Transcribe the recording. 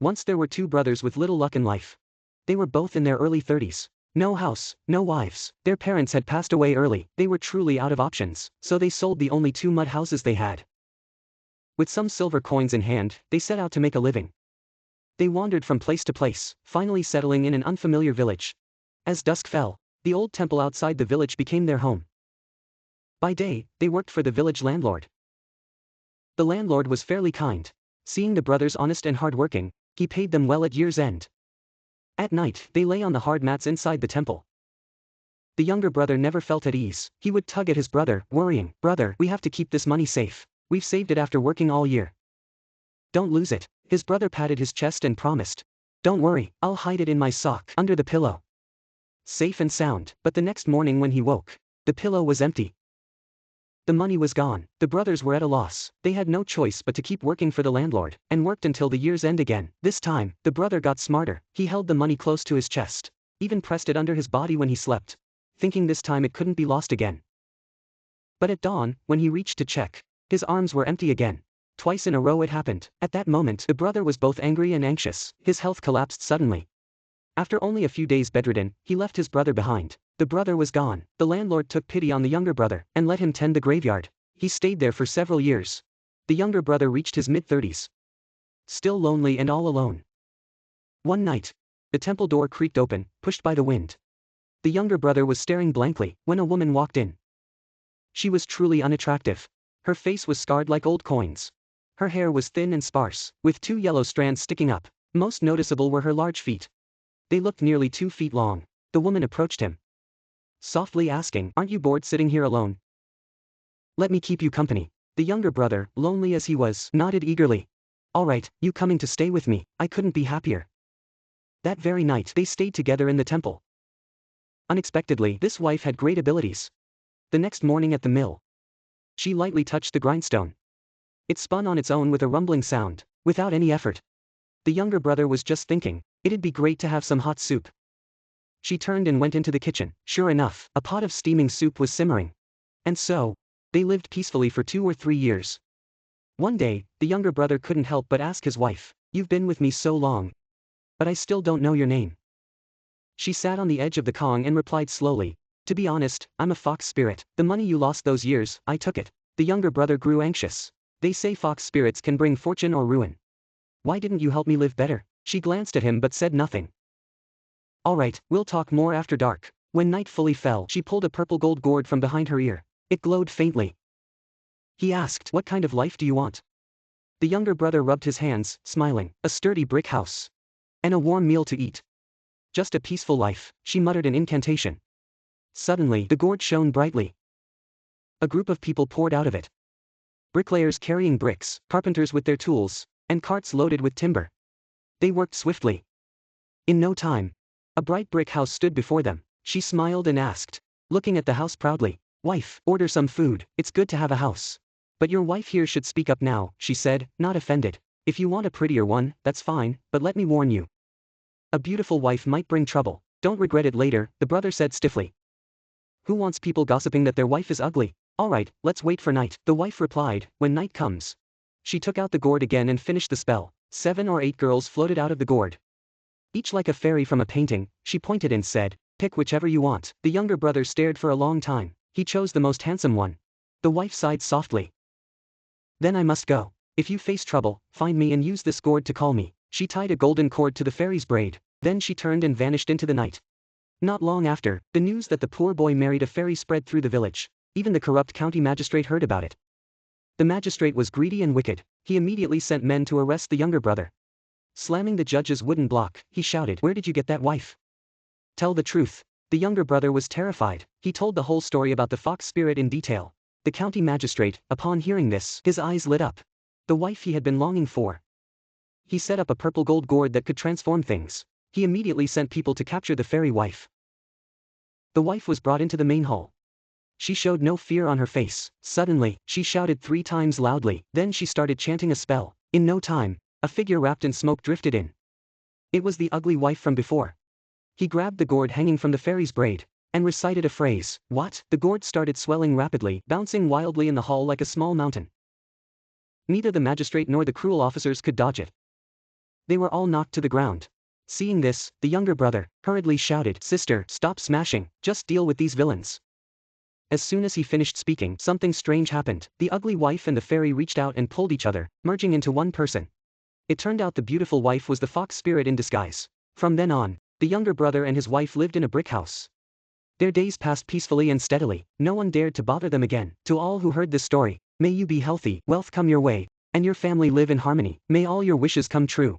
Once there were two brothers with little luck in life. They were both in their early 30s. No house, no wives. Their parents had passed away early. They were truly out of options, so they sold the only two mud houses they had. With some silver coins in hand, they set out to make a living. They wandered from place to place, finally settling in an unfamiliar village. As dusk fell, the old temple outside the village became their home. By day, they worked for the village landlord. The landlord was fairly kind. Seeing the brothers honest and hard-working, he paid them well at year's end. At night, they lay on the hard mats inside the temple. The younger brother never felt at ease. He would tug at his brother, worrying, "Brother, we have to keep this money safe. We've saved it after working all year. Don't lose it." His brother patted his chest and promised, "Don't worry, I'll hide it in my sock under the pillow." Safe and sound, but the next morning when he woke, the pillow was empty. The money was gone. The brothers were at a loss. They had no choice but to keep working for the landlord, and worked until the year's end again. This time, the brother got smarter. He held the money close to his chest, even pressed it under his body when he slept, thinking this time it couldn't be lost again. But at dawn, when he reached to check, his arms were empty again. Twice in a row it happened. At that moment, the brother was both angry and anxious. His health collapsed suddenly. After only a few days bedridden, he left his brother behind. The brother was gone. The landlord took pity on the younger brother and let him tend the graveyard. He stayed there for several years. The younger brother reached his mid-30s. Still lonely and all alone. One night, the temple door creaked open, pushed by the wind. The younger brother was staring blankly when a woman walked in. She was truly unattractive. Her face was scarred like old coins. Her hair was thin and sparse, with two yellow strands sticking up. Most noticeable were her large feet. They looked nearly 2 feet long. The woman approached him, softly asking, "Aren't you bored sitting here alone? Let me keep you company." The younger brother, lonely as he was, nodded eagerly. "All right, you coming to stay with me? I couldn't be happier." That very night, they stayed together in the temple. Unexpectedly, this wife had great abilities. The next morning at the mill, she lightly touched the grindstone. It spun on its own with a rumbling sound, without any effort. The younger brother was just thinking, it'd be great to have some hot soup. She turned and went into the kitchen. Sure enough, a pot of steaming soup was simmering. And so, they lived peacefully for 2 or 3 years. One day, the younger brother couldn't help but ask his wife, "You've been with me so long, but I still don't know your name." She sat on the edge of the Kong and replied slowly, "To be honest, I'm a fox spirit. The money you lost those years, I took it." The younger brother grew anxious. They say fox spirits can bring fortune or ruin. Why didn't you help me live better? She glanced at him but said nothing. "All right, we'll talk more after dark." When night fully fell, she pulled a purple gold gourd from behind her ear. It glowed faintly. He asked, "What kind of life do you want?" The younger brother rubbed his hands, smiling. "A sturdy brick house. And a warm meal to eat. Just a peaceful life." She muttered an incantation. Suddenly, the gourd shone brightly. A group of people poured out of it. Bricklayers carrying bricks, carpenters with their tools, and carts loaded with timber. They worked swiftly. In no time, a bright brick house stood before them. She smiled and asked, looking at the house proudly, "Wife, order some food. It's good to have a house." "But your wife here should speak up now," she said, not offended. "If you want a prettier one, that's fine, but let me warn you. A beautiful wife might bring trouble. Don't regret it later," the brother said stiffly. "Who wants people gossiping that their wife is ugly? All right, let's wait for night," the wife replied. When night comes, she took out the gourd again and finished the spell. 7 or 8 girls floated out of the gourd. Each like a fairy from a painting. She pointed and said, "Pick whichever you want." The younger brother stared for a long time. He chose the most handsome one. The wife sighed softly. "Then I must go. If you face trouble, find me and use this gourd to call me." She tied a golden cord to the fairy's braid. Then she turned and vanished into the night. Not long after, the news that the poor boy married a fairy spread through the village. Even the corrupt county magistrate heard about it. The magistrate was greedy and wicked. He immediately sent men to arrest the younger brother. Slamming the judge's wooden block, he shouted, "Where did you get that wife? Tell the truth." The younger brother was terrified. He told the whole story about the fox spirit in detail. The county magistrate, upon hearing this, his eyes lit up. The wife he had been longing for. He set up a purple gold gourd that could transform things. He immediately sent people to capture the fairy wife. The wife was brought into the main hall. She showed no fear on her face. Suddenly, she shouted 3 times loudly. Then she started chanting a spell. In no time, a figure wrapped in smoke drifted in. It was the ugly wife from before. He grabbed the gourd hanging from the fairy's braid and recited a phrase. What? The gourd started swelling rapidly, bouncing wildly in the hall like a small mountain. Neither the magistrate nor the cruel officers could dodge it. They were all knocked to the ground. Seeing this, the younger brother hurriedly shouted, "Sister, stop smashing, just deal with these villains." As soon as he finished speaking, something strange happened. The ugly wife and the fairy reached out and pulled each other, merging into one person. It turned out the beautiful wife was the fox spirit in disguise. From then on, the younger brother and his wife lived in a brick house. Their days passed peacefully and steadily. No one dared to bother them again. To all who heard this story, may you be healthy, wealth come your way, and your family live in harmony. May all your wishes come true.